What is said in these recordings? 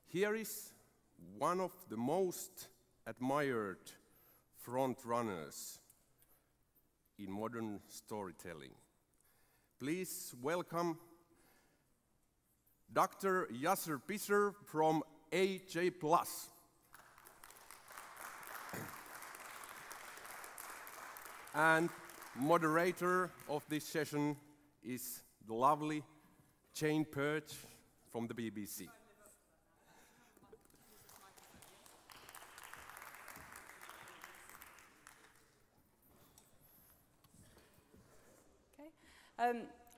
Here is one of the most admired front runners in modern storytelling. Please welcome Dr. Yaser Bishr from AJ+. And moderator of this session is the lovely Jane Birch from the BBC.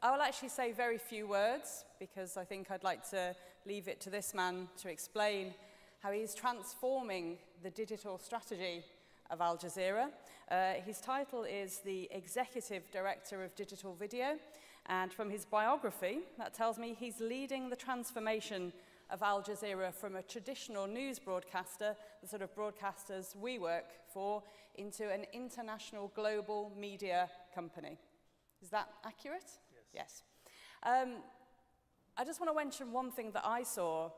I will actually say very few words because I think I'd like to leave it to this man to explain how he's transforming the digital strategy of Al Jazeera. His title is the Executive Director of Digital Video, and from his biography, that tells me he's leading the transformation of Al Jazeera from a traditional news broadcaster, the sort of broadcasters we work for, into an international global media company. Is that accurate? Yes. I just want to mention one thing that I saw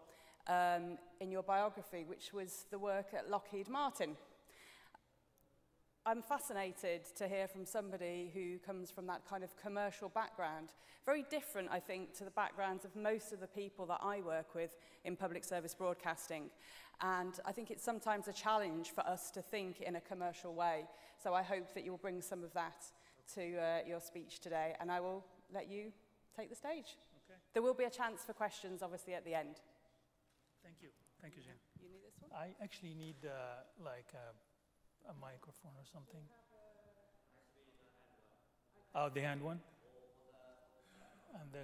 in your biography, which was the work at Lockheed Martin. I'm fascinated to hear from somebody who comes from that kind of commercial background. Very different, I think, to the backgrounds of most of the people that I work with in public service broadcasting. And I think it's sometimes a challenge for us to think in a commercial way. So I hope that you'll bring some of that to your speech today, and I will let you take the stage. Okay. There will be a chance for questions, obviously, at the end. Thank you. Thank you, Jen. You need this one? I actually need like a microphone or something. Oh, the hand one? And the...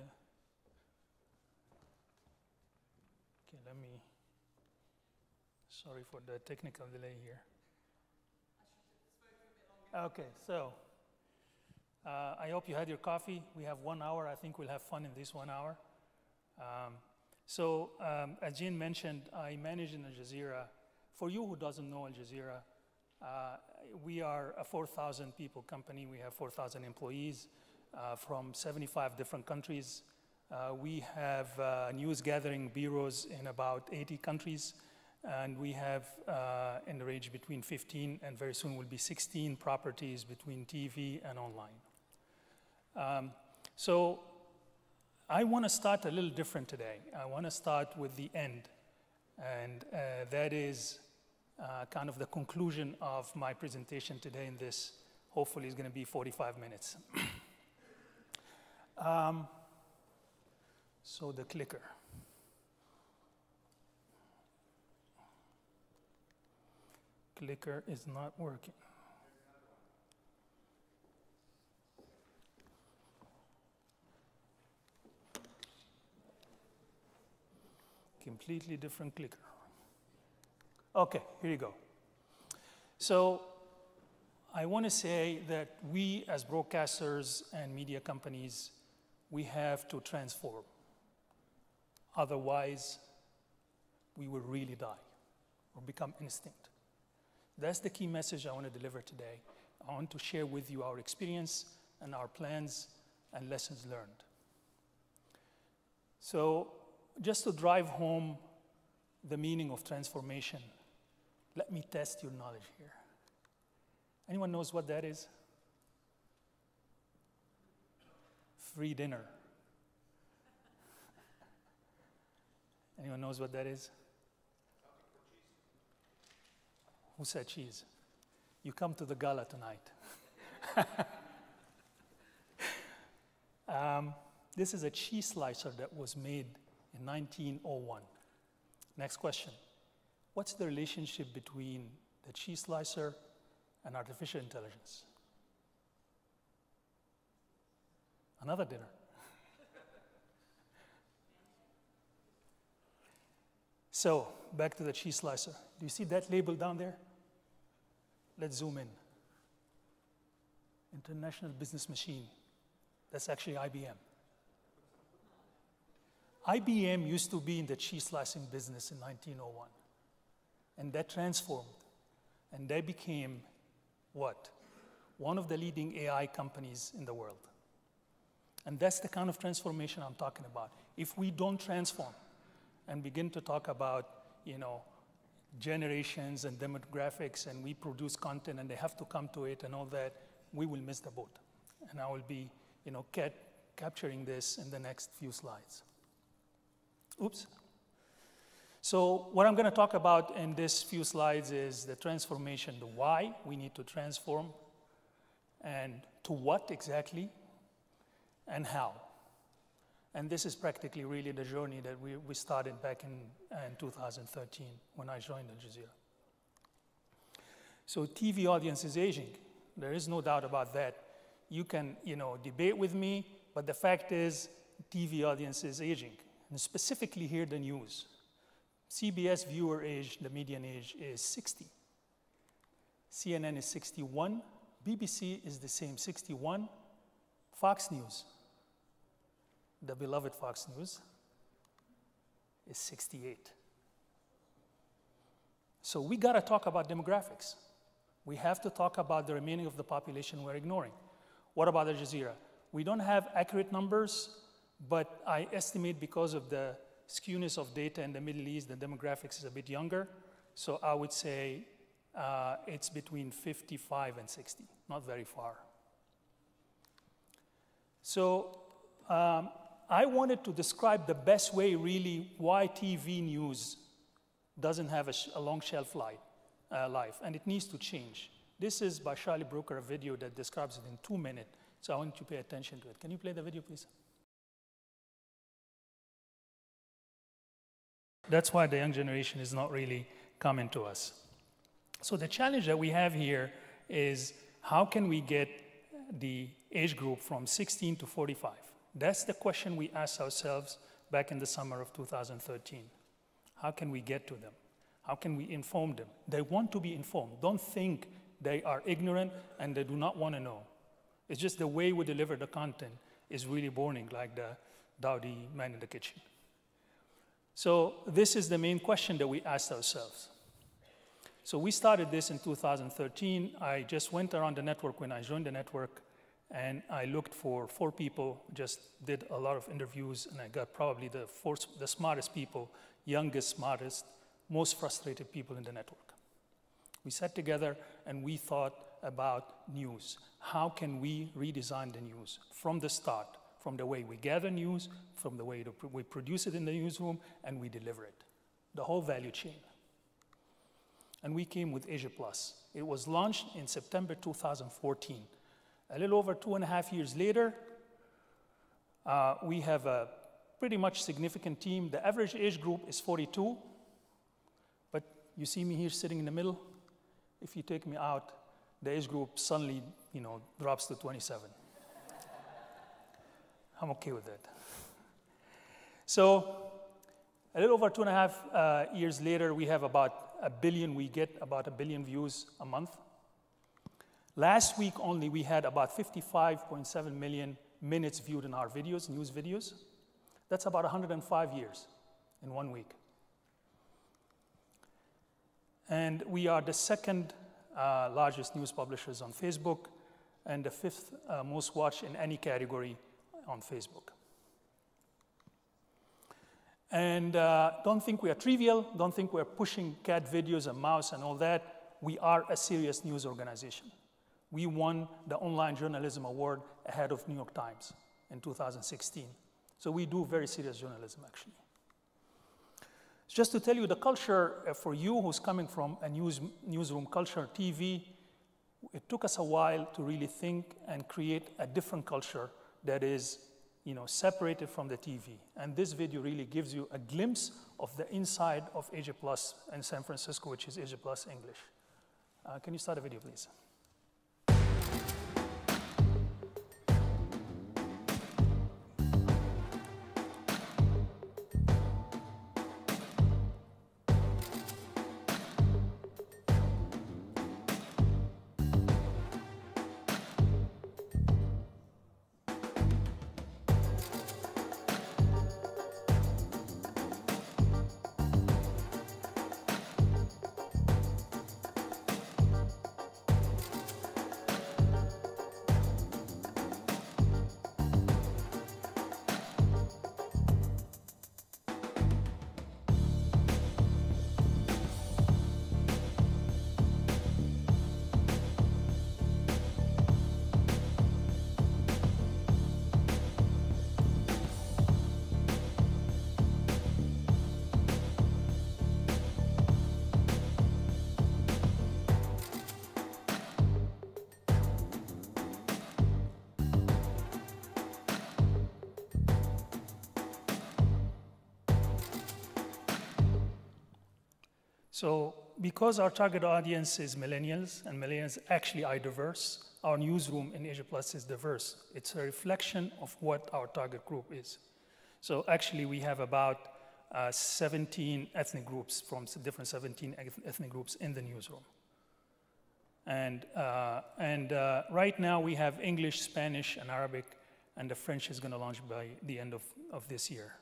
Okay, let me... Sorry for the technical delay here. Okay, so... I hope you had your coffee. We have 1 hour. I think we'll have fun in this 1 hour. As Jean mentioned, I manage in Al Jazeera. For you who doesn't know Al Jazeera, we are a 4,000 people company. We have 4,000 employees from 75 different countries. We have news gathering bureaus in about 80 countries. And we have in the range between 15 and very soon will be 16 properties between TV and online. So I want to start a little different today. I want to start with the end. And that is kind of the conclusion of my presentation today in this, hopefully, is going to be 45 minutes. So the clicker. Clicker is not working. Completely different clicker. Okay, here you go. So I want to say that we as broadcasters and media companies, we have to transform. Otherwise, we will really die or become extinct. That's the key message I want to deliver today. I want to share with you our experience and our plans and lessons learned. So just to drive home the meaning of transformation, let me test your knowledge here. Anyone knows what that is? Free dinner. Anyone knows what that is? Who said cheese? You come to the gala tonight. This is a cheese slicer that was made in 1901. Next question. What's the relationship between the cheese slicer and artificial intelligence? Another dinner. So, back to the cheese slicer. Do you see that label down there? Let's zoom in. International Business Machine. That's actually IBM. IBM used to be in the cheese slicing business in 1901. And that transformed. And they became what? One of the leading AI companies in the world. And that's the kind of transformation I'm talking about. If we don't transform, and begin to talk about, generations and demographics, and we produce content and they have to come to it and all that, we will miss the boat. And I will be, capturing this in the next few slides. Oops. So what I'm going to talk about in this few slides is the transformation, the why we need to transform, and to what exactly, and how. And this is practically really the journey that we started back in 2013 when I joined Al Jazeera. So TV audience is aging. There is no doubt about that. You can, debate with me, but the fact is TV audience is aging, and specifically here the news. CBS viewer age, the median age is 60. CNN is 61. BBC is the same, 61. Fox News, the beloved Fox News, is 68. So we got to talk about demographics. We have to talk about the remaining of the population we're ignoring. What about Al Jazeera? We don't have accurate numbers, but I estimate because of the skewness of data in the Middle East, the demographics is a bit younger. So I would say it's between 55 and 60, not very far. So I wanted to describe the best way, really, why TV news doesn't have a long shelf life, and it needs to change. This is by Charlie Brooker, a video that describes it in 2 minutes, so I want you to pay attention to it. Can you play the video, please? That's why the young generation is not really coming to us. So the challenge that we have here is how can we get the age group from 16 to 45? That's the question we asked ourselves back in the summer of 2013. How can we get to them? How can we inform them? They want to be informed. Don't think they are ignorant and they do not want to know. It's just the way we deliver the content is really boring, like the dowdy man in the kitchen. So this is the main question that we asked ourselves. So we started this in 2013. I just went around the network when I joined the network, and I looked for 4 people, just did a lot of interviews, and I got probably the smartest people, youngest, smartest, most frustrated people in the network. We sat together and we thought about news. How can we redesign the news from the start? From the way we gather news, from the way we produce it in the newsroom, and we deliver it. The whole value chain. And we came with Asia Plus. It was launched in September 2014. A little over 2.5 years later, we have a pretty much significant team. The average age group is 42, but you see me here sitting in the middle. If you take me out, the age group suddenly, drops to 27. I'm okay with that. So a little over 2.5 years later, we have about 1 billion, we get about 1 billion views a month. Last week only, we had about 55.7 million minutes viewed in our videos, news videos. That's about 105 years in 1 week. And we are the second largest news publishers on Facebook, and the 5th most watched in any category on Facebook. And don't think we are trivial, don't think we're pushing cat videos and mouse and all that. We are a serious news organization. We won the Online Journalism Award ahead of New York Times in 2016. So we do very serious journalism, actually. Just to tell you the culture for you who's coming from a newsroom culture, TV, it took us a while to really think and create a different culture that is, separated from the TV. And this video really gives you a glimpse of the inside of Asia Plus in San Francisco, which is Asia Plus English. Can you start the video, please? So because our target audience is millennials, and millennials actually are diverse, our newsroom in Asia Plus is diverse. It's a reflection of what our target group is. So actually, we have about 17 ethnic groups from different 17 ethnic groups in the newsroom. And right now, we have English, Spanish, and Arabic, and the French is going to launch by the end of this year.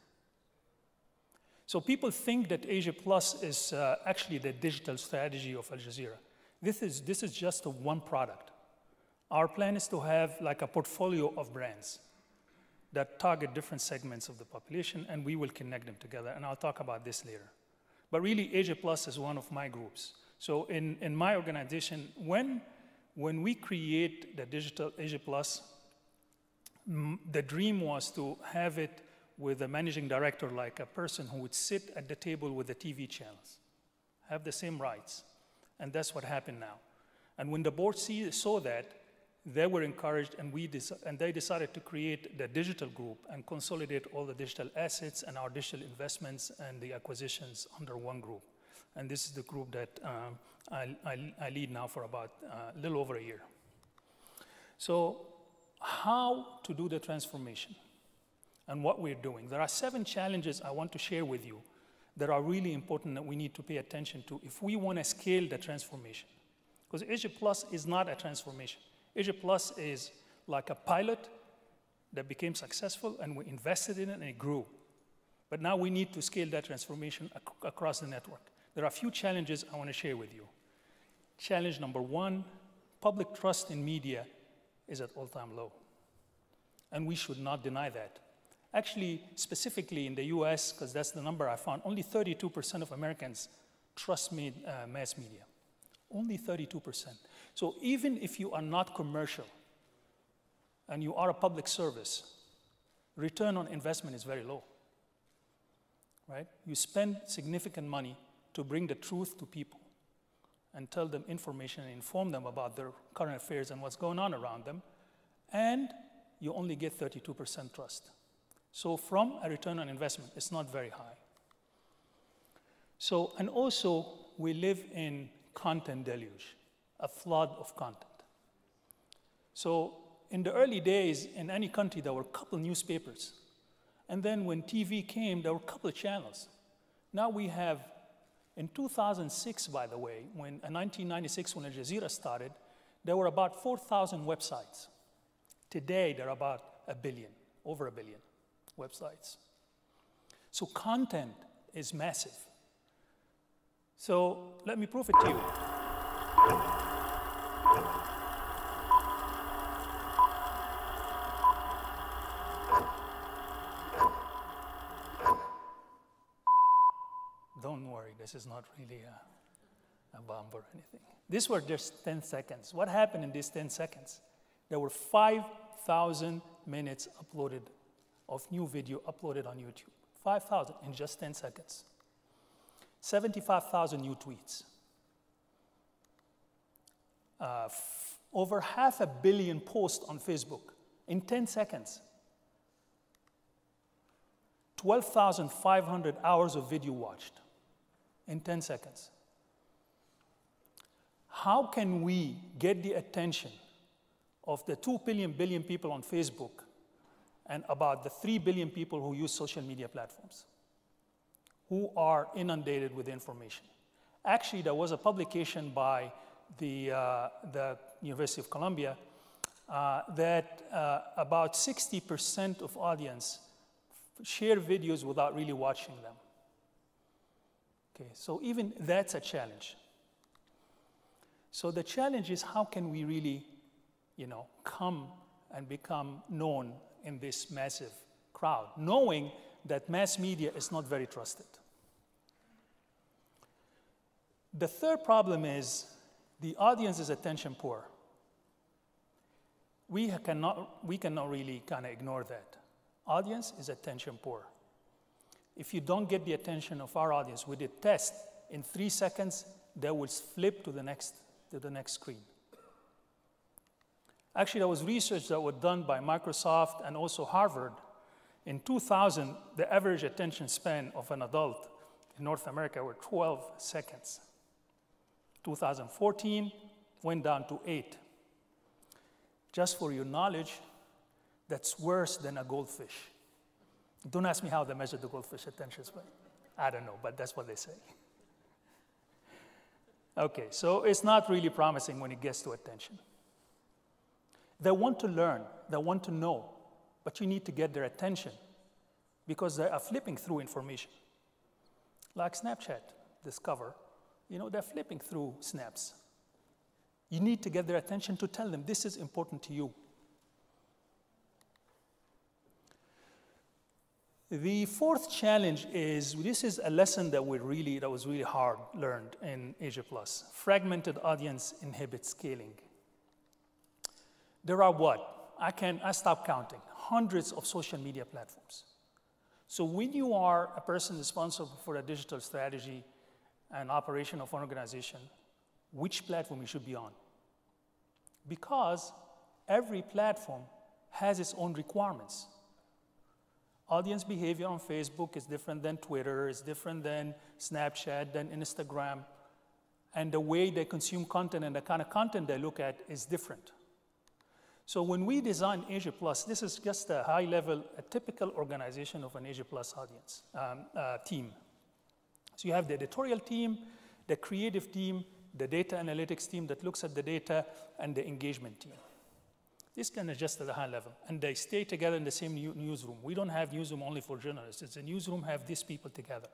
So people think that Asia Plus is actually the digital strategy of Al Jazeera. This is just one product. Our plan is to have like a portfolio of brands that target different segments of the population, and we will connect them together, and I'll talk about this later. But really, Asia Plus is one of my groups. So in my organization, when we create the digital Asia Plus, the dream was to have it with a managing director, like a person who would sit at the table with the TV channels, have the same rights. And that's what happened now. And when the board saw that, they were encouraged, and they decided to create the digital group and consolidate all the digital assets and our digital investments and the acquisitions under one group. And this is the group that I lead now for about a little over a year. So how to do the transformation and what we're doing. There are 7 challenges I want to share with you that are really important that we need to pay attention to if we want to scale the transformation. Because Asia Plus is not a transformation. Asia Plus is like a pilot that became successful, and we invested in it, and it grew. But now we need to scale that transformation across the network. There are a few challenges I want to share with you. Challenge number 1, public trust in media is at all-time low. And we should not deny that. Actually, specifically in the US, because that's the number I found, only 32% of Americans trust mass media. Only 32%. So even if you are not commercial and you are a public service, return on investment is very low, right? You spend significant money to bring the truth to people and tell them information and inform them about their current affairs and what's going on around them, and you only get 32% trust. So from a return on investment, it's not very high. So, and also, we live in content deluge, a flood of content. So in the early days, in any country, there were a couple newspapers. And then when TV came, there were a couple of channels. Now we have, in 2006, by the way, in 1996, when Al Jazeera started, there were about 4,000 websites. Today, there are about a billion, over a billion websites. So content is massive. So let me prove it to you. Don't worry, this is not really a bomb or anything. These were just 10 seconds. What happened in these 10 seconds? There were 5,000 minutes uploaded of new video uploaded on YouTube. 5,000 in just 10 seconds. 75,000 new tweets. Over 500 million posts on Facebook in 10 seconds. 12,500 hours of video watched in 10 seconds. How can we get the attention of the 2 billion people on Facebook and about the 3 billion people who use social media platforms, who are inundated with information? Actually, there was a publication by the University of Columbia that about 60% of audience share videos without really watching them. Okay, so even that's a challenge. So the challenge is, how can we really, come and become known in this massive crowd, knowing that mass media is not very trusted? The third problem is the audience is attention poor. We cannot really kind of ignore that. Audience is attention poor. If you don't get the attention of our audience with a test, in 3 seconds, they will flip to the next screen. Actually, there was research that was done by Microsoft and also Harvard. In 2000, the average attention span of an adult in North America were 12 seconds. 2014 went down to 8. Just for your knowledge, that's worse than a goldfish. Don't ask me how they measure the goldfish attention span. I don't know, but that's what they say. Okay, so it's not really promising when it gets to attention. They want to learn, they want to know, but you need to get their attention because they are flipping through information. Like Snapchat, Discover, you know, they're flipping through snaps. You need to get their attention to tell them this is important to you. The fourth challenge is, this is a lesson that was really hard learned in Asia Plus. Fragmented audience inhibits scaling. There are what? I stopped counting. Hundreds of social media platforms. So when you are a person responsible for a digital strategy and operation of an organization, which platform you should be on? Because every platform has its own requirements. Audience behavior on Facebook is different than Twitter, is different than Snapchat, than Instagram. And the way they consume content and the kind of content they look at is different. So when we design Asia Plus, this is just a high level, a typical organization of an Asia Plus audience team. So you have the editorial team, the creative team, the data analytics team that looks at the data, and the engagement team. This can adjust at a high level, and they stay together in the same newsroom. We don't have newsroom only for journalists. It's a newsroom, have these people together.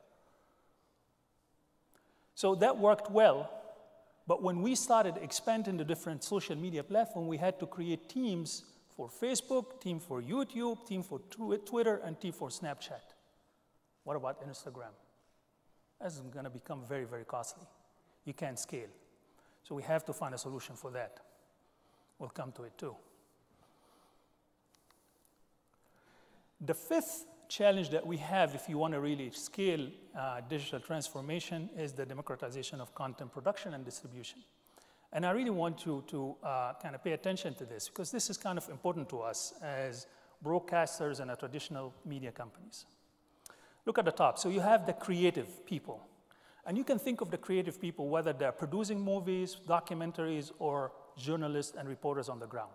So that worked well, but when we started expanding the different social media platforms, we had to create teams for Facebook, team for YouTube, team for Twitter, and team for Snapchat. What about Instagram? That's going to become very, very costly. You can't scale. So we have to find a solution for that. We'll come to it too. The fifth challenge that we have if you want to really scale digital transformation is the democratization of content production and distribution. And I really want you to kind of pay attention to this because this is kind of important to us as broadcasters and traditional media companies. Look at the top. So you have the creative people. And you can think of the creative people whether they're producing movies, documentaries, or journalists and reporters on the ground.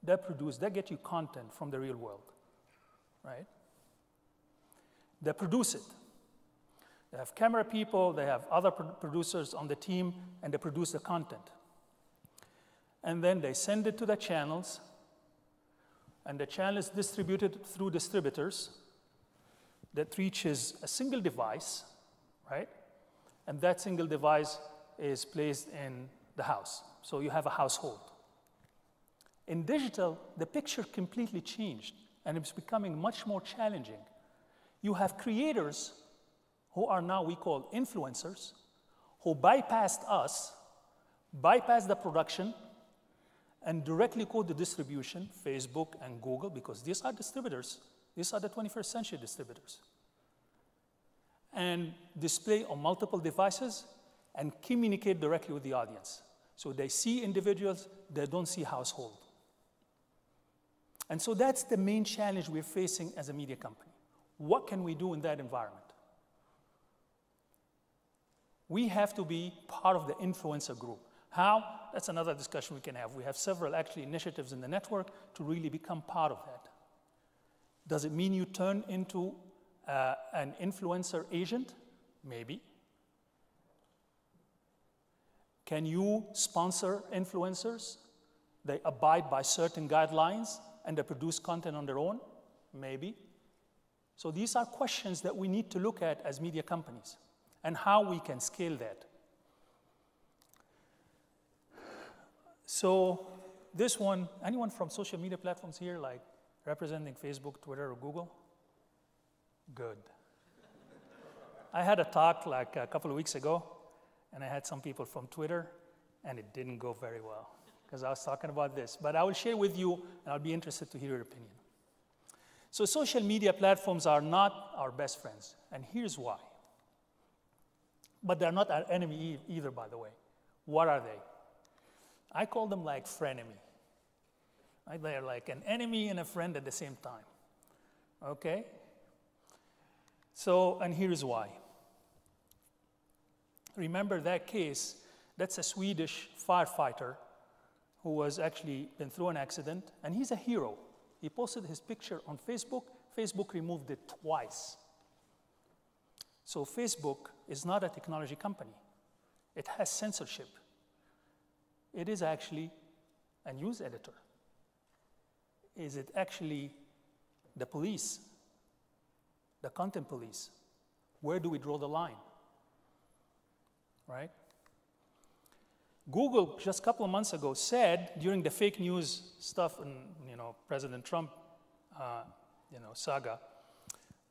They get you content from the real world. Right? They produce it. They have camera people, they have other producers on the team, and they produce the content. And then they send it to the channels, and the channel is distributed through distributors that reaches a single device, right? And that single device is placed in the house. So you have a household. In digital, the picture completely changed. And it's becoming much more challenging. You have creators who are now we call influencers, who bypassed us, bypass the production, and directly go to distribution, Facebook and Google, because these are distributors. These are the 21st century distributors. And display on multiple devices and communicate directly with the audience. So they see individuals, they don't see household. And so that's the main challenge we're facing as a media company. What can we do in that environment? We have to be part of the influencer group. How? That's another discussion we can have. We have several actually initiatives in the network to really become part of that. Does it mean you turn into an influencer agent? Maybe. Can you sponsor influencers? They abide by certain guidelines and they produce content on their own? Maybe. So these are questions that we need to look at as media companies and how we can scale that. So this one, anyone from social media platforms here, like representing Facebook, Twitter, or Google? Good. I had a talk like a couple of weeks ago, and I had some people from Twitter, and it didn't go very well, because I was talking about this. But I will share with you, and I'll be interested to hear your opinion. So social media platforms are not our best friends, and here's why. But they're not our enemy either, by the way. What are they? I call them like frenemy. Right? They're like an enemy and a friend at the same time. Okay? So, and here's why. Remember that case? That's a Swedish firefighter who was actually been through an accident, and he's a hero. He posted his picture on Facebook. Facebook removed it twice. So Facebook is not a technology company. It has censorship. It is actually a news editor. Is it actually the police, the content police? Where do we draw the line, right? Google, just a couple of months ago, said during the fake news stuff and President Trump saga,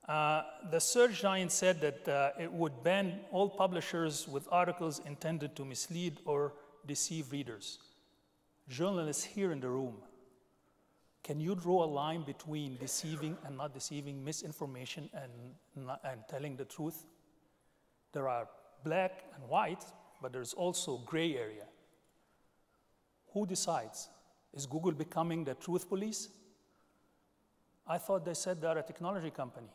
the search giant said that it would ban all publishers with articles intended to mislead or deceive readers. Journalists here in the room, can you draw a line between deceiving and not deceiving, misinformation and telling the truth? There are black and white, but there's also gray area. Who decides? Is Google becoming the truth police? I thought they said they're a technology company.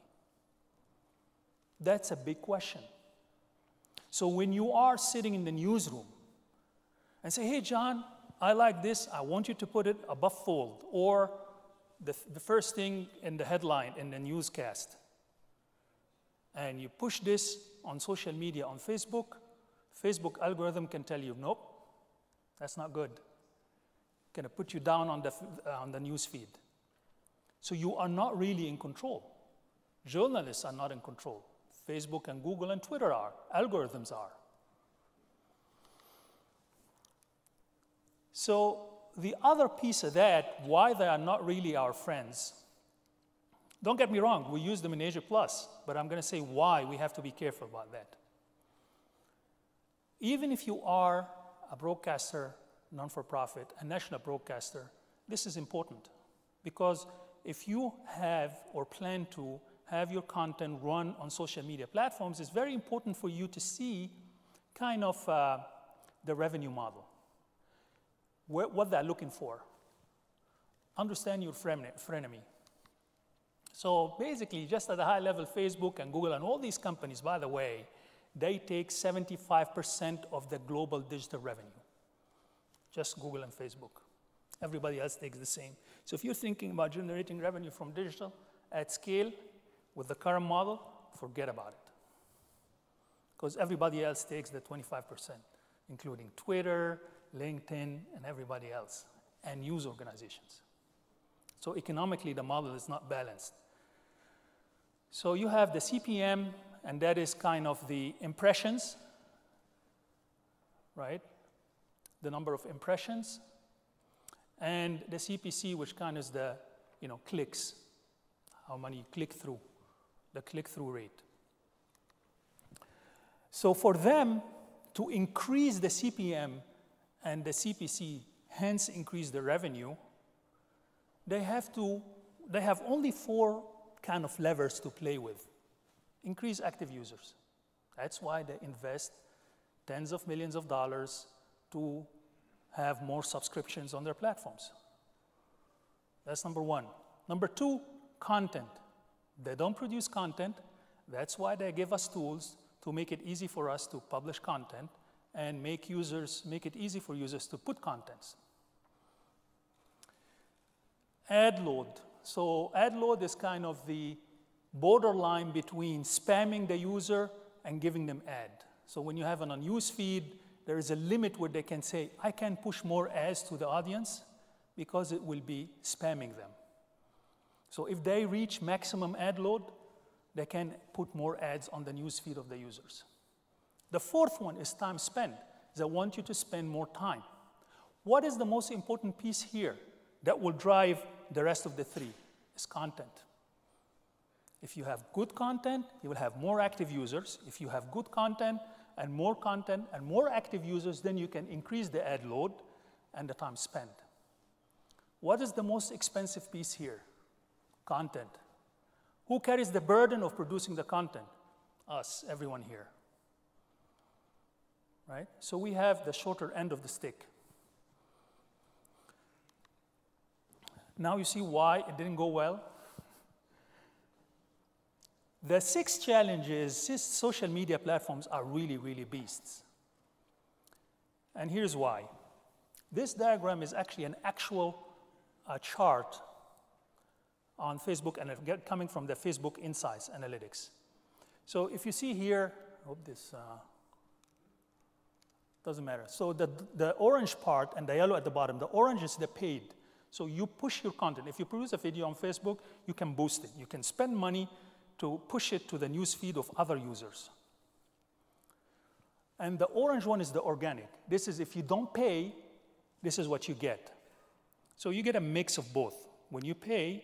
That's a big question. So when you are sitting in the newsroom and say, hey, John, I like this, I want you to put it above fold, or the first thing in the headline in the newscast, and you push this on social media, on Facebook algorithm can tell you, nope, that's not good. Gonna put you down on the news feed. So you are not really in control. Journalists are not in control. Facebook and Google and Twitter are. Algorithms are. So the other piece of that, why they are not really our friends, don't get me wrong, we use them in Asia Plus, but I'm going to say why we have to be careful about that. Even if you are a broadcaster, non-for-profit, a national broadcaster, this is important, because if you have or plan to have your content run on social media platforms, it's very important for you to see kind of the revenue model, what they're looking for. Understand your frenemy. So basically, just at a high level, Facebook and Google and all these companies, by the way, they take 75% of the global digital revenue. Just Google and Facebook. Everybody else takes the same. So if you're thinking about generating revenue from digital at scale with the current model, forget about it. Because everybody else takes the 25%, including Twitter, LinkedIn, and everybody else, and news organizations. So economically, the model is not balanced. So you have the CPM, and that is kind of the impressions, right? The number of impressions. And the CPC, which kind of is the clicks, how many click through, the click-through rate. So for them to increase the CPM and the CPC, hence increase the revenue, they have only 4 kind of levers to play with. Increase active users. That's why they invest tens of millions of dollars to have more subscriptions on their platforms. That's number 1. Number 2, content. They don't produce content. That's why they give us tools to make it easy for us to publish content and make it easy for users to put contents. Ad load. So ad load is kind of the borderline between spamming the user and giving them ad. So when you have on a news feed, there is a limit where they can say, I can push more ads to the audience because it will be spamming them. So if they reach maximum ad load, they can put more ads on the news feed of the users. The 4th one is time spent. They want you to spend more time. What is the most important piece here that will drive the rest of the 3? Is content. If you have good content, you will have more active users. If you have good content and more active users, then you can increase the ad load and the time spent. What is the most expensive piece here? Content. Who carries the burden of producing the content? Us, everyone here. Right? So we have the shorter end of the stick. Now you see why it didn't go well. The sixth challenge is social media platforms are really, really beasts. And here's why. This diagram is actually an actual chart on Facebook, and coming from the Facebook Insights analytics. So if you see here, I hope this doesn't matter. So the orange part and the yellow at the bottom, the orange is the paid. So you push your content. If you produce a video on Facebook, you can boost it. You can spend money to push it to the newsfeed of other users. And the orange one is the organic. This is if you don't pay, this is what you get. So you get a mix of both. When you pay,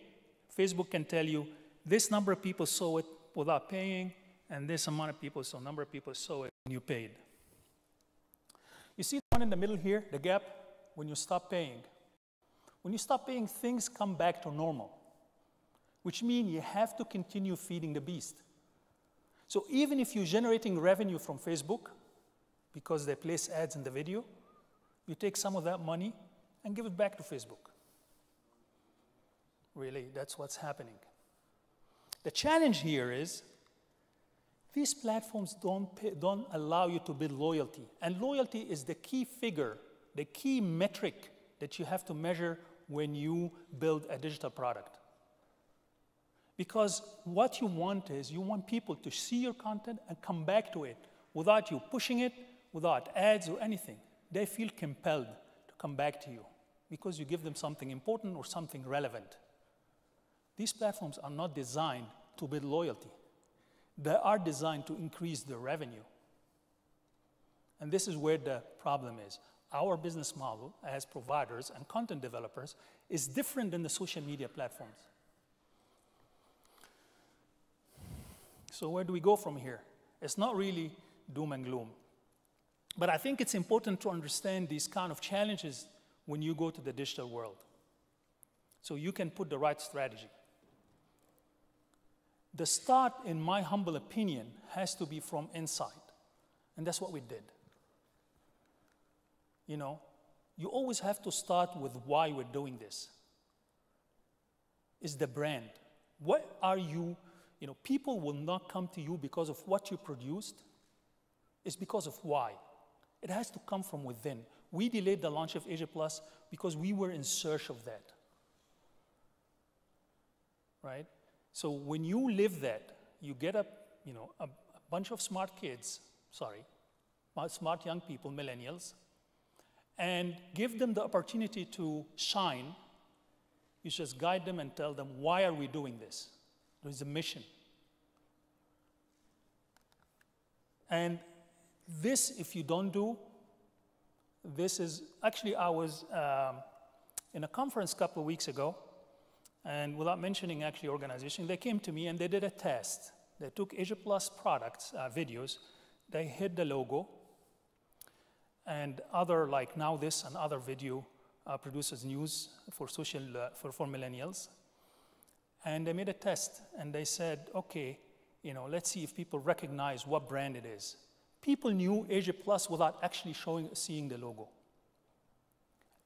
Facebook can tell you this number of people saw it without paying, and this amount of people, so number of people saw it when you paid. You see the one in the middle here, the gap, when you stop paying. When you stop paying, things come back to normal, which means you have to continue feeding the beast. So even if you're generating revenue from Facebook, because they place ads in the video, you take some of that money and give it back to Facebook. Really, that's what's happening. The challenge here is these platforms don't allow you to build loyalty. And loyalty is the key figure, the key metric that you have to measure when you build a digital product. Because what you want is you want people to see your content and come back to it without you pushing it, without ads or anything. They feel compelled to come back to you because you give them something important or something relevant. These platforms are not designed to build loyalty. They are designed to increase their revenue. And this is where the problem is. Our business model as providers and content developers is different than the social media platforms. So where do we go from here? It's not really doom and gloom. But I think it's important to understand these kind of challenges when you go to the digital world, so you can put the right strategy. The start, in my humble opinion, has to be from inside. And that's what we did. You know, you always have to start with why we're doing this. Is the brand. What are you, people will not come to you because of what you produced. It's because of why. It has to come from within. We delayed the launch of Asia Plus because we were in search of that. Right? So when you live that, you get a bunch of smart kids, smart young people, millennials, and give them the opportunity to shine. You just guide them and tell them, why are we doing this? There's a mission. And this, if you don't do, this is, actually I was in a conference a couple of weeks ago, and without mentioning actually organization, they came to me and they did a test. They took Asia Plus products, videos, they hid the logo, and other, like Now This and other video produces news for for millennials. And they made a test, and they said, okay, let's see if people recognize what brand it is. People knew Asia Plus without actually seeing the logo.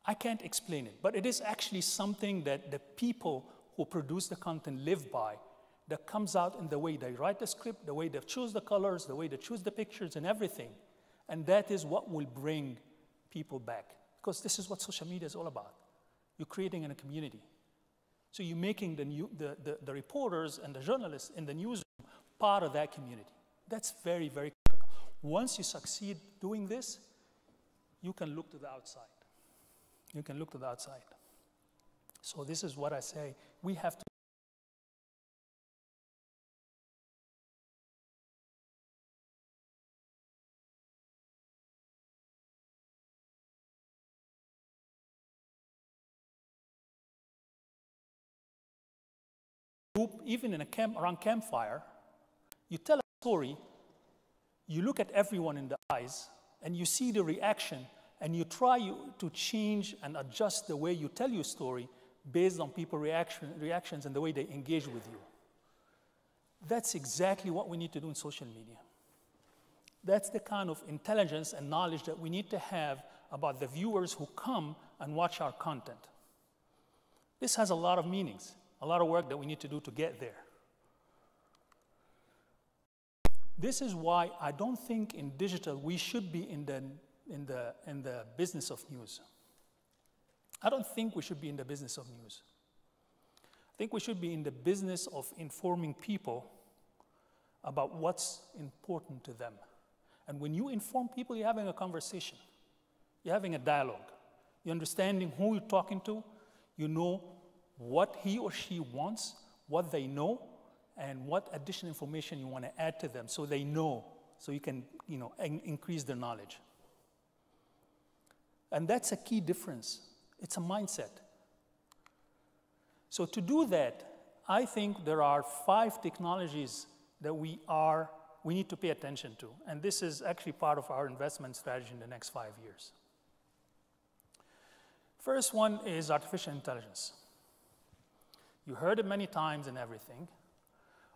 I can't explain it, but it is actually something that the people who produce the content live by, that comes out in the way they write the script, the way they choose the colors, the way they choose the pictures and everything. And that is what will bring people back, because this is what social media is all about. You're creating a community. So you're making the reporters and the journalists in the newsroom part of that community. That's very, very critical. Once you succeed doing this, you can look to the outside. You can look to the outside. So this is what I say. We have to even in around campfire, you tell a story, you look at everyone in the eyes, and you see the reaction, and you try to change and adjust the way you tell your story based on people's reactions and the way they engage with you. That's exactly what we need to do in social media. That's the kind of intelligence and knowledge that we need to have about the viewers who come and watch our content. This has a lot of meanings, a lot of work that we need to do to get there. This is why I don't think in digital we should be in the business of news. I don't think we should be in the business of news. I think we should be in the business of informing people about what's important to them. And when you inform people, you're having a conversation. You're having a dialogue. You're understanding who you're talking to. You know what he or she wants, what they know, and what additional information you want to add to them so they know, so you can increase their knowledge. And that's a key difference. It's a mindset. So to do that, I think there are 5 technologies that we need to pay attention to. And this is actually part of our investment strategy in the next 5 years. First one is artificial intelligence. You heard it many times and everything,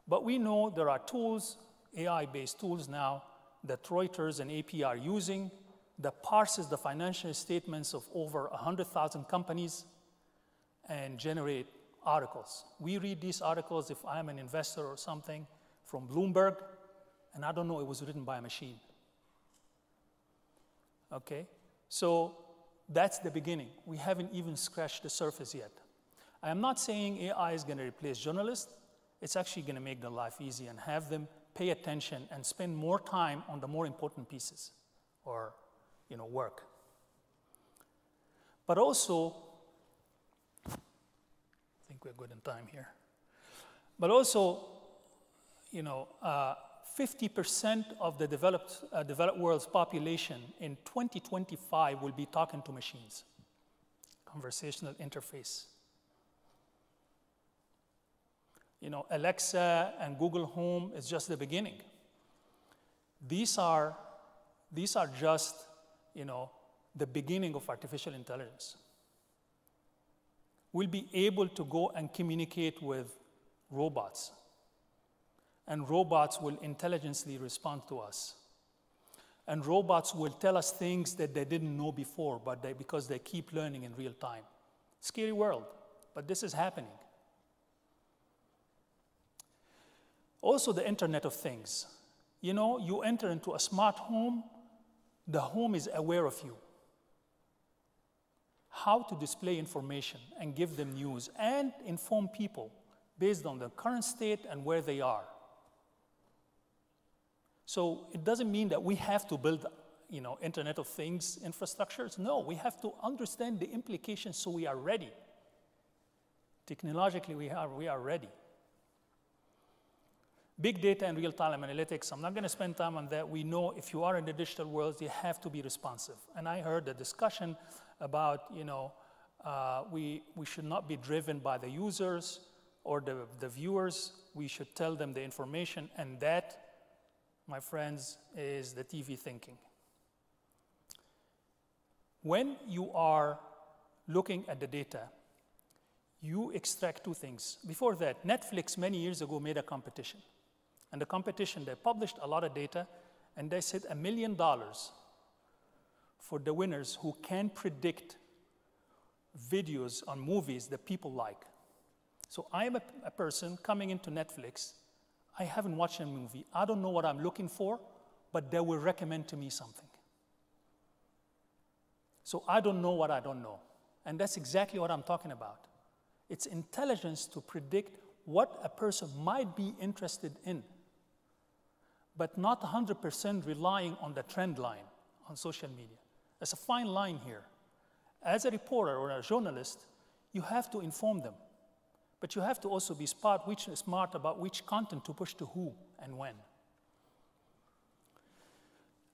but we know there are tools, AI-based tools now, that Reuters and AP are using that parses the financial statements of over 100,000 companies and generate articles. We read these articles if I'm an investor or something from Bloomberg, and I don't know it was written by a machine. Okay? So that's the beginning. We haven't even scratched the surface yet. I am not saying AI is going to replace journalists. It's actually going to make their life easy and have them pay attention and spend more time on the more important pieces or work. But also, I think we're good in time here. But also, 50% of the developed world's population in 2025 will be talking to machines. Conversational interface. Alexa and Google Home is just the beginning. These are just, the beginning of artificial intelligence. We'll be able to go and communicate with robots, and robots will intelligently respond to us. And robots will tell us things that they didn't know before, but because they keep learning in real time. Scary world, but this is happening. Also, the Internet of Things. You enter into a smart home, the home is aware of you. How to display information and give them news and inform people based on the current state and where they are. So it doesn't mean that we have to build, Internet of Things infrastructures. No, we have to understand the implications so we are ready. Technologically, we are ready. Big data and real-time analytics, I'm not going to spend time on that. We know if you are in the digital world, you have to be responsive. And I heard the discussion about, we should not be driven by the users or the viewers. We should tell them the information, and that, my friends, is the TV thinking. When you are looking at the data, you extract 2 things. Before that, Netflix many years ago made a competition. And the competition, they published a lot of data, and they said $1 million for the winners who can predict videos on movies that people like. So I am a person coming into Netflix. I haven't watched a movie. I don't know what I'm looking for, but they will recommend to me something. So I don't know what I don't know. And that's exactly what I'm talking about. It's intelligence to predict what a person might be interested in, but not 100% relying on the trend line on social media. There's a fine line here. As a reporter or a journalist, you have to inform them, but you have to also be smart about which content to push to who and when.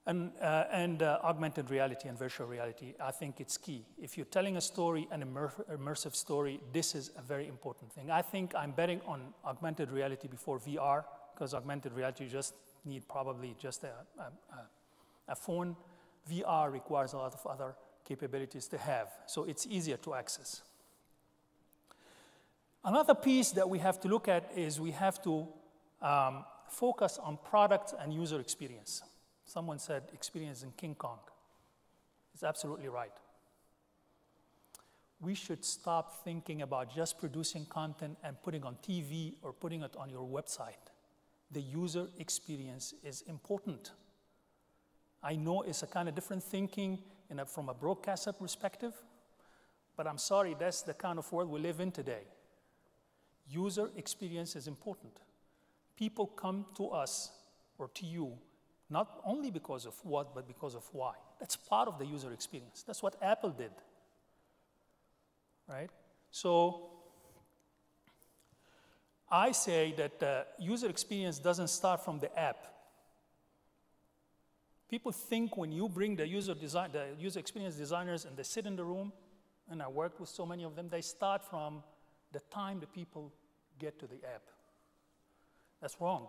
And augmented reality and virtual reality, I think it's key. If you're telling a story, an immersive story, this is a very important thing. I think I'm betting on augmented reality before VR, because augmented reality you just need probably just a phone. VR requires a lot of other capabilities to have, so it's easier to access. Another piece that we have to look at is we have to focus on product and user experience. Someone said experience in King Kong. It's absolutely right. We should stop thinking about just producing content and putting on TV or putting it on your website. the user experience is important. I know it's a kind of different thinking from a broadcaster perspective, but I'm sorry, that's the kind of world we live in today. User experience is important. People come to us or to you not only because of what, but because of why. That's part of the user experience. That's what Apple did, right? So I say that the user experience doesn't start from the app. People think when you bring the user experience designers and they sit in the room, and I worked with so many of them, they start from the time the people get to the app. That's wrong.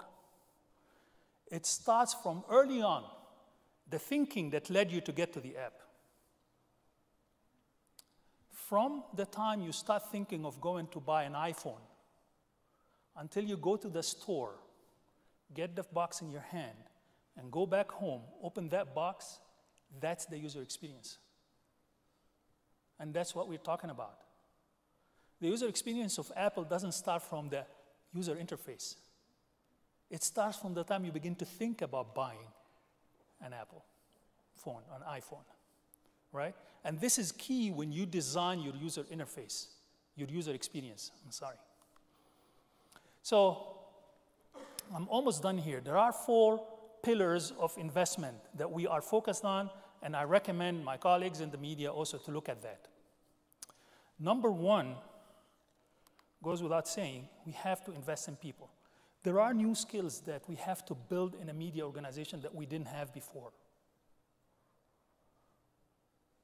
It starts from early on, the thinking that led you to get to the app. From the time you start thinking of going to buy an iPhone, until you go to the store, get the box in your hand, and go back home, open that box, that's the user experience. And that's what we're talking about. The user experience of Apple doesn't start from the user interface. It starts from the time you begin to think about buying an Apple phone, an iPhone, right? And this is key when you design your user interface, your user experience, I'm sorry. So I'm almost done here. There are 4 pillars of investment that we are focused on, and I recommend my colleagues in the media also to look at that. Number 1, goes without saying, we have to invest in people. There are new skills that we have to build in a media organization that we didn't have before.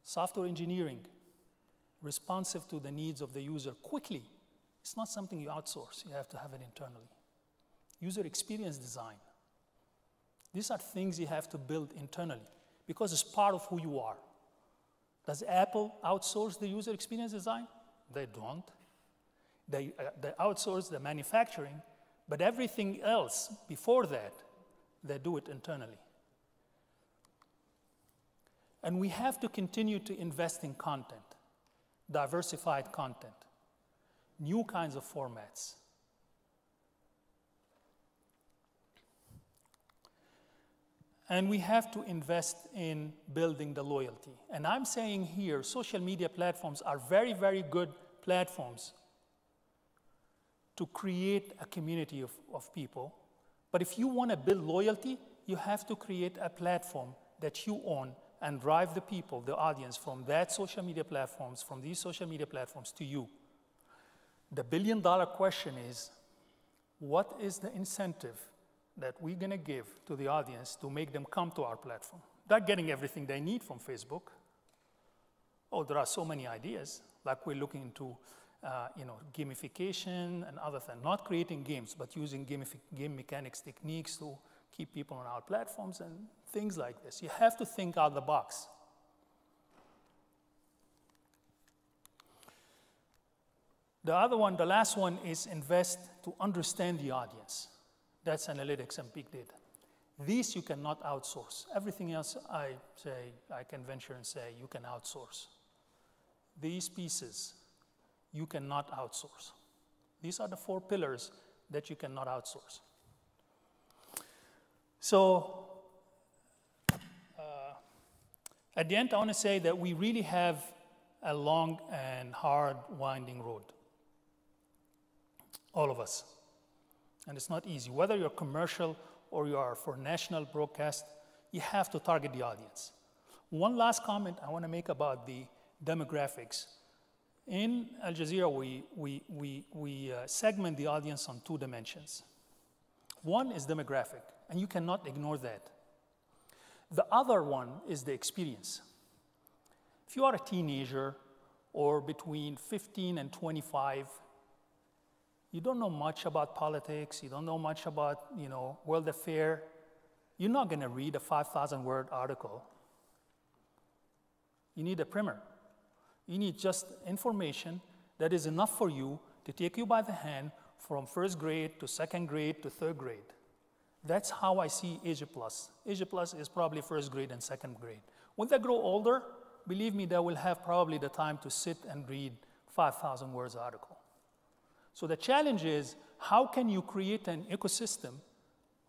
Software engineering, responsive to the needs of the user quickly. It's not something you outsource, you have to have it internally. User experience design. These are things you have to build internally because it's part of who you are. Does Apple outsource the user experience design? They don't. They outsource the manufacturing, but everything else before that, they do it internally. And we have to continue to invest in content, diversified content, new kinds of formats. And we have to invest in building the loyalty. And I'm saying here, social media platforms are very, very good platforms to create a community of people. But if you want to build loyalty, you have to create a platform that you own and drive the people, the audience, from that social media platforms, from these social media platforms to you. The billion-dollar question is, what is the incentive that we're going to give to the audience to make them come to our platform? They're getting everything they need from Facebook. Oh, there are so many ideas, like we're looking into gamification and other things, not creating games, but using game mechanics techniques to keep people on our platforms and things like this. You have to think out of the box. The other one, the last one, is invest to understand the audience. That's analytics and big data. These you cannot outsource. Everything else I can venture and say you can outsource. These pieces you cannot outsource. These are the 4 pillars that you cannot outsource. So at the end, I want to say that we really have a long and hard, winding road. All of us. And it's not easy. Whether you're commercial or you are for national broadcast, you have to target the audience. One last comment I want to make about the demographics. In Al Jazeera, we segment the audience on 2 dimensions. One is demographic, and you cannot ignore that. The other one is the experience. If you are a teenager or between 15 and 25, you don't know much about politics, you don't know much about, world affair, you're not going to read a 5,000-word article. You need a primer. You need just information that is enough for you to take you by the hand from 1st grade to 2nd grade to 3rd grade. That's how I see Asia Plus. Asia Plus is probably 1st grade and 2nd grade. When they grow older, believe me, they will have probably the time to sit and read 5,000 words article. So the challenge is, how can you create an ecosystem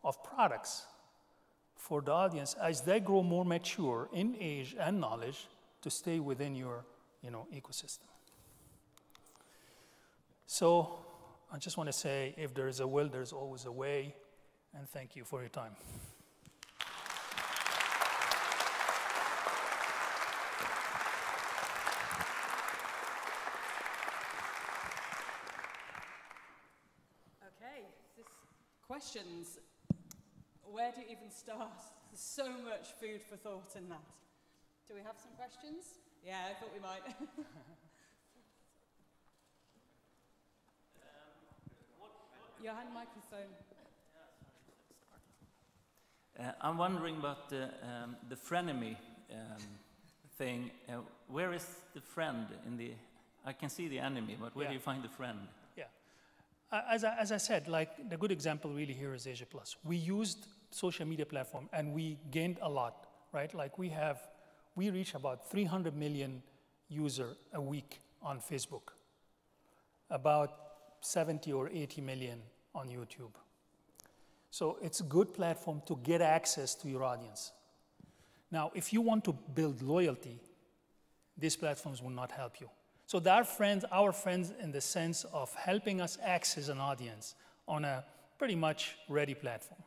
of products for the audience as they grow more mature in age and knowledge to stay within your ecosystem. So I just want to say, if there is a will, there's always a way, and thank you for your time. Okay, questions. Where do you even start? There's so much food for thought in that. Do we have some questions? Yeah, I thought we might. Johan, microphone. I'm wondering about the frenemy thing. Where is the friend in the? I can see the enemy, but where do you find the friend? Yeah, as I said, like the good example really here is Asia Plus. We used social media platform and we gained a lot, right? Like we reach about 300 million users a week on Facebook, about 70 or 80 million on YouTube. So it's a good platform to get access to your audience. Now, if you want to build loyalty, these platforms will not help you. So they are friends, our friends in the sense of helping us access an audience on a pretty much ready platform.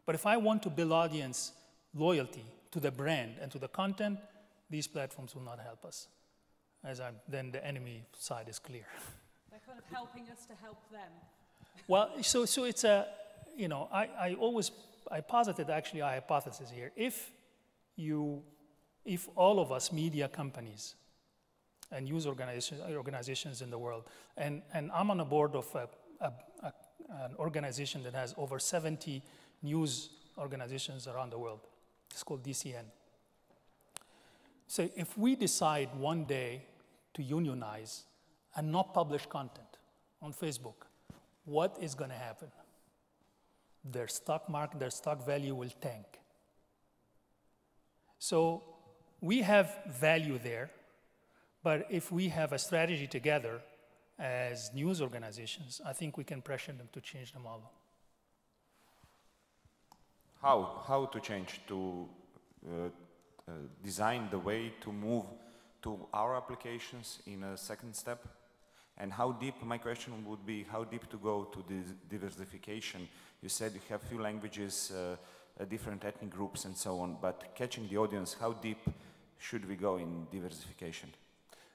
But if I want to build audience loyalty to the brand and to the content, these platforms will not help us. Then the enemy side is clear. They're kind of helping us to help them. Well, so it's a, I posited actually a hypothesis here. If all of us media companies and news organizations in the world, and I'm on a board of an organization that has over 70 news organizations around the world. It's called DCN. So if we decide one day to unionize and not publish content on Facebook, what is going to happen? Their stock market, their stock value will tank. So we have value there, but if we have a strategy together as news organizations, I think we can pressure them to change the model. How to change, to design the way to move to our applications in a second step? And how deep, my question would be, how deep to go to this diversification? You said you have few languages, different ethnic groups and so on, but catching the audience, how deep should we go in diversification?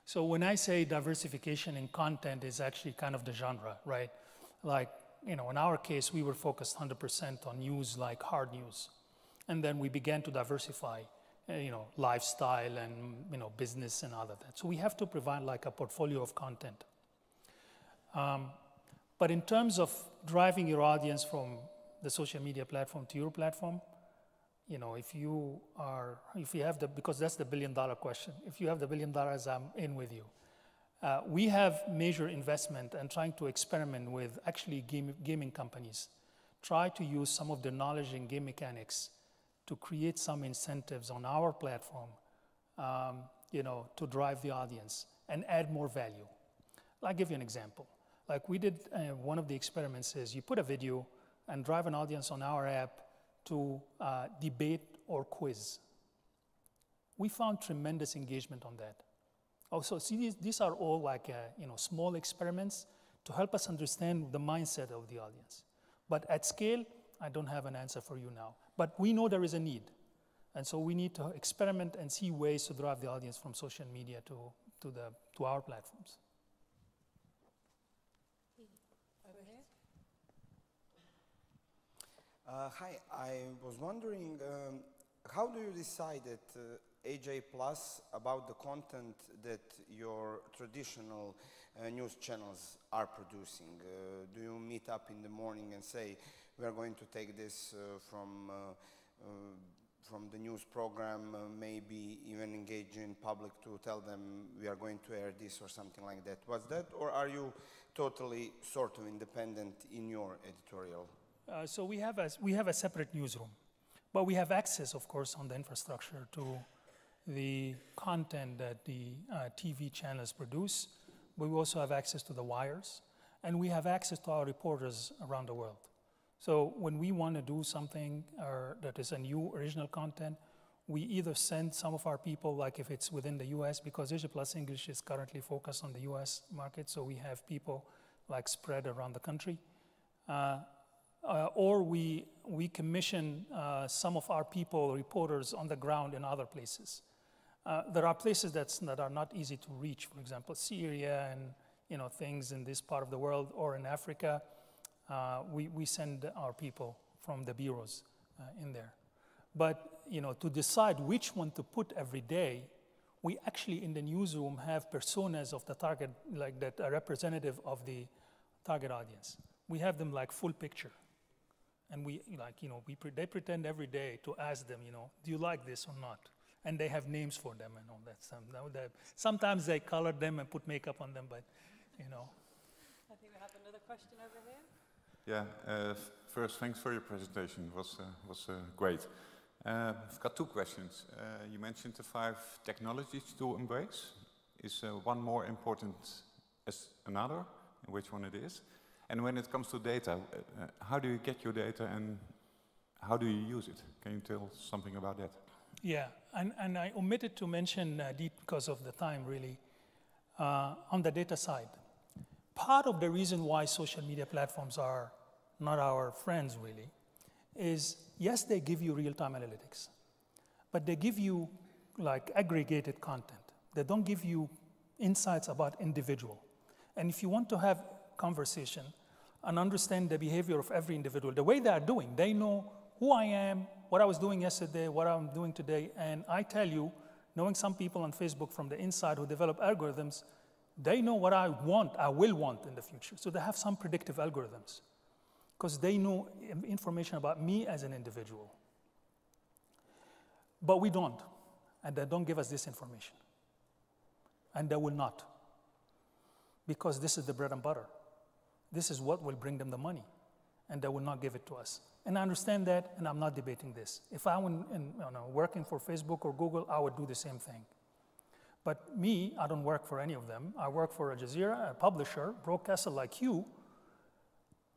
So when I say diversification in content is actually kind of the genre, right? Like, in our case, we were focused 100% on news, like hard news. And then we began to diversify, lifestyle and, business and all of that. So we have to provide like a portfolio of content. But in terms of driving your audience from the social media platform to your platform, because that's the $1 billion question. If you have the $1 billion, I'm in with you. We have major investment and trying to experiment with actually gaming companies. Try to use some of the knowledge in game mechanics to create some incentives on our platform, to drive the audience and add more value. I'll give you an example. Like we did, one of the experiments is you put a video and drive an audience on our app to debate or quiz. We found tremendous engagement on that. Also, see, these are all like small experiments to help us understand the mindset of the audience. But at scale, I don't have an answer for you now. But we know there is a need. And so we need to experiment and see ways to drive the audience from social media to our platforms. Hi, I was wondering, how do you decide at AJ Plus about the content that your traditional news channels are producing? Do you meet up in the morning and say, we are going to take this from the news program, maybe even engage in public to tell them we are going to air this or something like that? Was that, or are you totally sort of independent in your editorial? So we have a separate newsroom, but we have access, of course, on the infrastructure to the content that the TV channels produce. But we also have access to the wires, and we have access to our reporters around the world. So when we want to do something that is a new original content, we either send some of our people, like if it's within the US, because Asia Plus English is currently focused on the US market, so we have people like spread around the country. Or we commission some of our people, reporters on the ground in other places. There are places that are not easy to reach, for example, Syria and things in this part of the world, or in Africa. We send our people from the bureaus in there. But to decide which one to put every day, we actually in the newsroom have personas of the target, like that are representative of the target audience. We have them like full picture. And they pretend every day to ask them, do you like this or not? And they have names for them and all that stuff. Sometimes they color them and put makeup on them, but I think we have another question over here. Yeah, first, thanks for your presentation. It was great. I've got two questions. You mentioned the 5 technologies to embrace. Is one more important as another, and which one it is? And when it comes to data, how do you get your data and how do you use it? Can you tell something about that? Yeah, and I omitted to mention, because of the time really, on the data side. Part of the reason why social media platforms are not our friends really is, yes, they give you real-time analytics, but they give you like aggregated content. They don't give you insights about individual. And if you want to have conversation and understand the behavior of every individual, the way they are doing, they know who I am, what I was doing yesterday, what I'm doing today, and I tell you, knowing some people on Facebook from the inside who develop algorithms, they know what I will want in the future. So they have some predictive algorithms, because they know information about me as an individual. But we don't, and they don't give us this information. And they will not, because this is the bread and butter. This is what will bring them the money, and they will not give it to us. And I understand that, and I'm not debating this. If I were working for Facebook or Google, I would do the same thing. But me, I don't work for any of them. I work for a Jazeera, a publisher, broadcaster like you.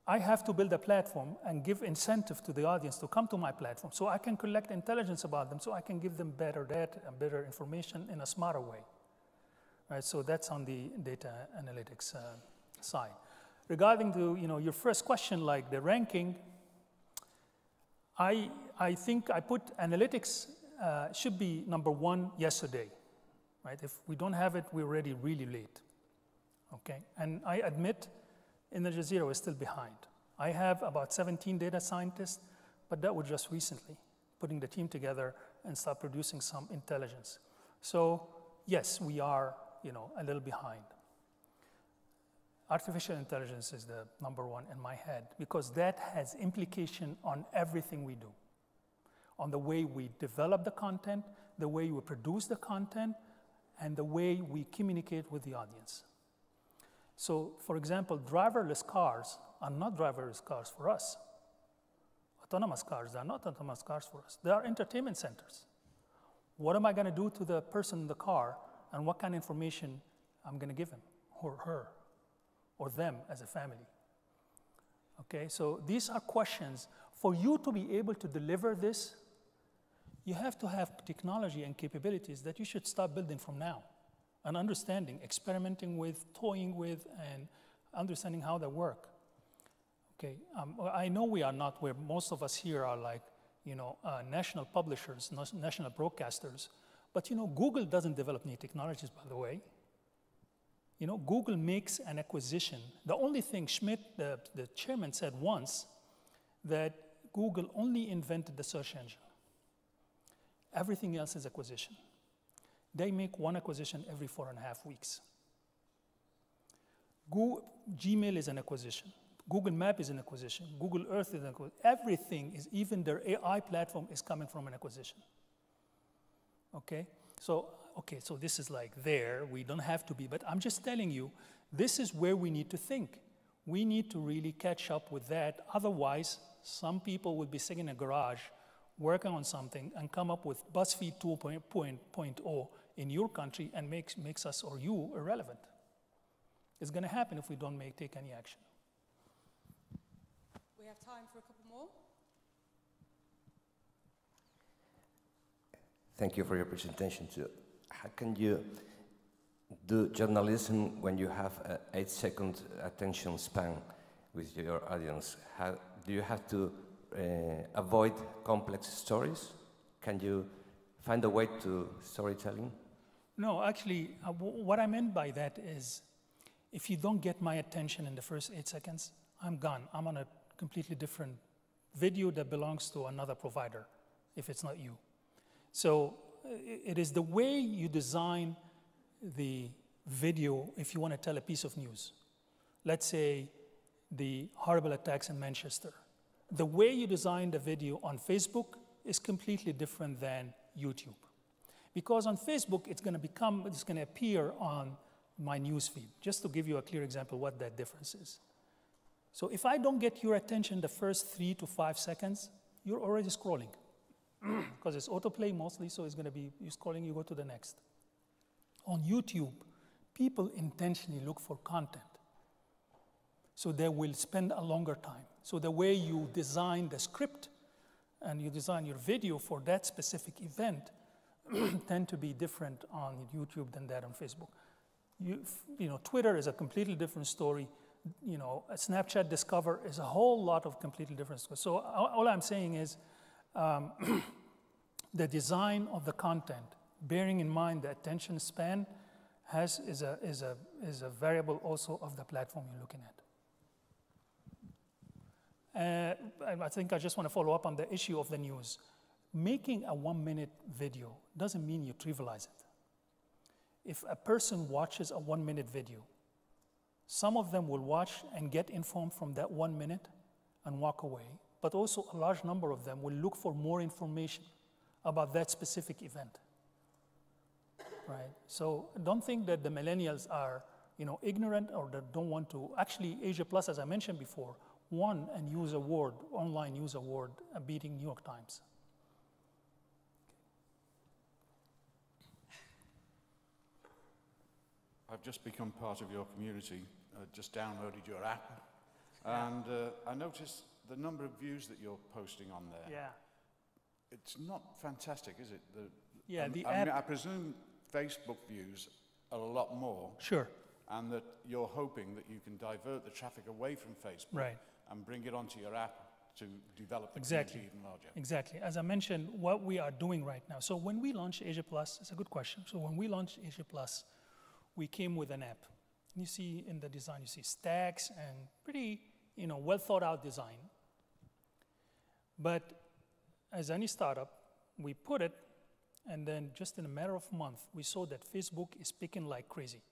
I have to build a platform and give incentive to the audience to come to my platform so I can collect intelligence about them, so I can give them better data and better information in a smarter way. Right, so that's on the data analytics side. Regarding to your first question, like the ranking, I think I put analytics should be number 1 yesterday. Right? If we don't have it, we're already really late. Okay, and I admit, in the Jazeera, we're still behind. I have about 17 data scientists, but that was just recently, putting the team together and start producing some intelligence. So yes, we are, a little behind. Artificial intelligence is the number 1 in my head, because that has implication on everything we do, on the way we develop the content, the way we produce the content, and the way we communicate with the audience. So, for example, driverless cars are not driverless cars for us. Autonomous cars are not autonomous cars for us. They are entertainment centers. What am I going to do to the person in the car, and what kind of information I'm going to give him or her or them as a family? Okay, so these are questions. For you to be able to deliver this, you have to have technology and capabilities that you should start building from now, and understanding, experimenting with, toying with, and understanding how they work. Okay, I know we are not where most of us here are like, national publishers, national broadcasters, but Google doesn't develop new technologies, by the way. Google makes an acquisition. The only thing Schmidt, the chairman, said once, that Google only invented the search engine. Everything else is acquisition. They make one acquisition every 4.5 weeks. Gmail is an acquisition. Google Map is an acquisition. Google Earth is an acquisition. Everything is, even their AI platform is coming from an acquisition. Okay? So this is like there. We don't have to be, but I'm just telling you, this is where we need to think. We need to really catch up with that. Otherwise, some people will be sitting in a garage working on something and come up with BuzzFeed 2.0 in your country and makes us or you irrelevant. It's going to happen if we don't take any action. We have have time for a couple more. Thank you for your presentation too. How can you do journalism when you have an 8-second attention span with your audience? Do you have to avoid complex stories? Can you find a way to storytelling? No, actually, what I meant by that is, if you don't get my attention in the first 8 seconds, I'm gone. I'm on a completely different video that belongs to another provider, if it's not you. So it is the way you design the video if you want to tell a piece of news. Let's say the horrible attacks in Manchester. The way you design the video on Facebook is completely different than YouTube. Because on Facebook, it's going to appear on my newsfeed. Just to give you a clear example what that difference is. So if I don't get your attention the first 3 to 5 seconds, you're already scrolling. Because it's autoplay mostly, so it's going to be you scrolling, you go to the next. On YouTube, people intentionally look for content. So they will spend a longer time. So the way you design the script and you design your video for that specific event tend to be different on YouTube than that on Facebook. Twitter is a completely different story. A Snapchat Discover is a whole lot of completely different stories. So all I'm saying is the design of the content, bearing in mind the attention span, is a variable also of the platform you're looking at. I think I just want to follow up on the issue of the news. Making a 1-minute video doesn't mean you trivialize it. If a person watches a 1-minute video, some of them will watch and get informed from that 1 minute and walk away, but also a large number of them will look for more information about that specific event, right? So don't think that the millennials are ignorant or that don't want to. Actually, Asia Plus, as I mentioned before, won a news award, online news award, beating New York Times. I've just become part of your community, just downloaded your app, and I noticed the number of views that you're posting on there. Yeah. It's not fantastic, is it? The I app. mean, I presume Facebook views are a lot more. Sure. And that you're hoping that you can divert the traffic away from Facebook Right. and bring it onto your app to develop the Exactly. community even larger. Exactly. As I mentioned, what we are doing right now. So when we launched Asia Plus, it's a good question. So when we launched Asia Plus, we came with an app. You see in the design, you see stacks and pretty, well thought out design. But as any startup, we put it, and then just in a matter of months, we saw that Facebook is picking like crazy.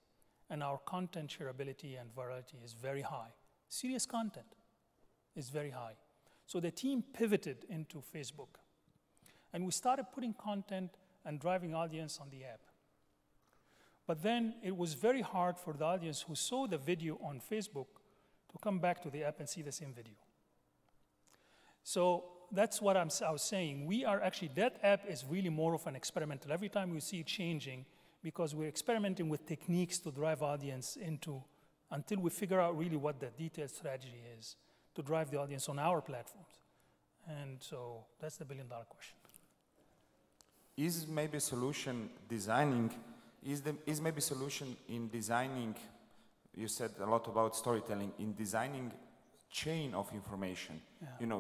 And our content shareability and virality is very high. Serious content is very high. So the team pivoted into Facebook. And we started putting content and driving audience on the app. But then it was very hard for the audience who saw the video on Facebook to come back to the app and see the same video. So that's what I was saying. We are actually, that app is really more of an experimental. Every time we see it changing, because we're experimenting with techniques to drive audience until we figure out really what the detailed strategy is to drive the audience on our platforms. And so that's the billion-dollar question. Is maybe solution in designing, you said a lot about storytelling, in designing chain of information,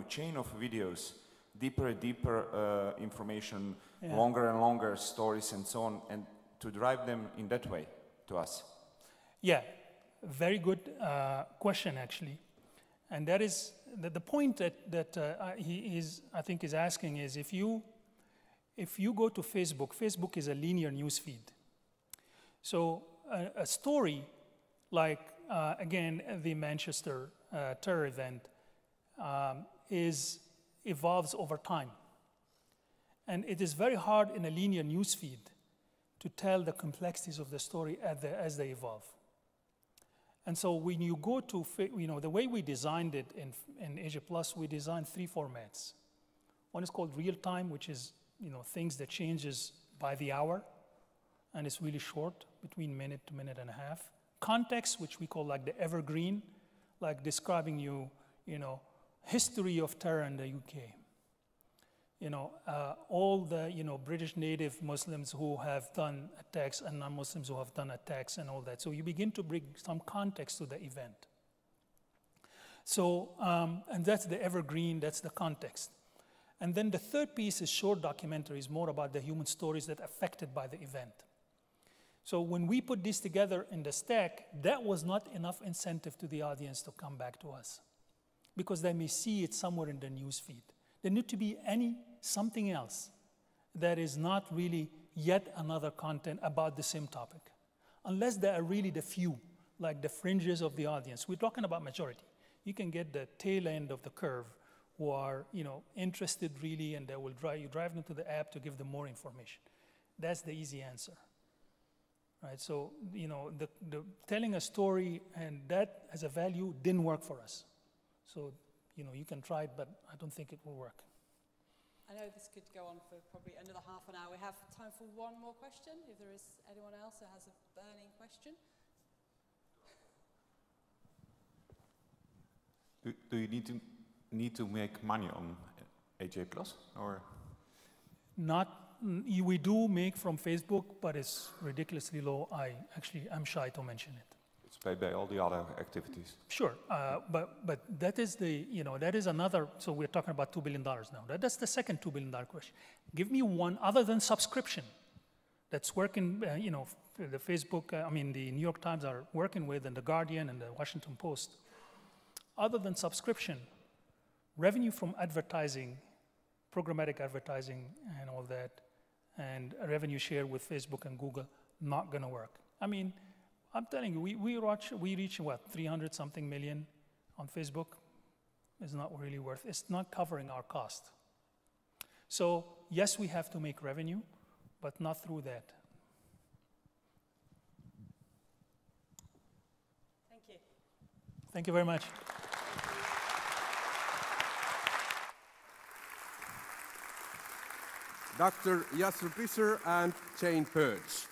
chain of videos, deeper and deeper information, longer and longer stories and so on, and to drive them in that way to us? Yeah, very good question actually. And that is the point that I think is asking is if you go to Facebook, Facebook is a linear news feed. So a story like, again, the Manchester terror event evolves over time. And it is very hard in a linear news feed to tell the complexities of the story as they evolve. And so when you go to, the way we designed it in Asia Plus, we designed 3 formats. One is called real time, which is, things that changes by the hour, and it's really short, between minute to minute and a half. Context, which we call like the evergreen, like describing history of terror in the UK. All the British native Muslims who have done attacks and non-Muslims who have done attacks and all that. So you begin to bring some context to the event. So, and that's the evergreen, that's the context. And then the third piece is short documentaries, more about the human stories that are affected by the event. So when we put this together in the stack, that was not enough incentive to the audience to come back to us, because they may see it somewhere in the news feed. There need to be something else that is not really yet another content about the same topic, unless there are really the few, like the fringes of the audience. We're talking about majority. You can get the tail end of the curve who are interested really, and they will drive them to the app to give them more information. That's the easy answer. Right? So the telling a story and that as a value didn't work for us. So you can try it, but I don't think it will work. I know this could go on for probably another half an hour. We have time for one more question, if there is anyone else who has a burning question. Do you need to make money on AJ Plus, or? Not, we do make from Facebook, but it's ridiculously low. I'm shy to mention it. It's paid by all the other activities. Sure, but that is that is another. So we're talking about $2 billion now. That's the second $2 billion question. Give me one other than subscription that's working. The Facebook. The New York Times are working with, and the Guardian and the Washington Post. Other than subscription, revenue from advertising, programmatic advertising, and all that, and a revenue share with Facebook and Google, not going to work. I'm telling you, we reach what, 300-something million on Facebook? It's not really worth. It's not covering our cost. So yes, we have to make revenue, but not through that. Thank you. Thank you very much. Dr. Yaser Bishr and Jane Birch.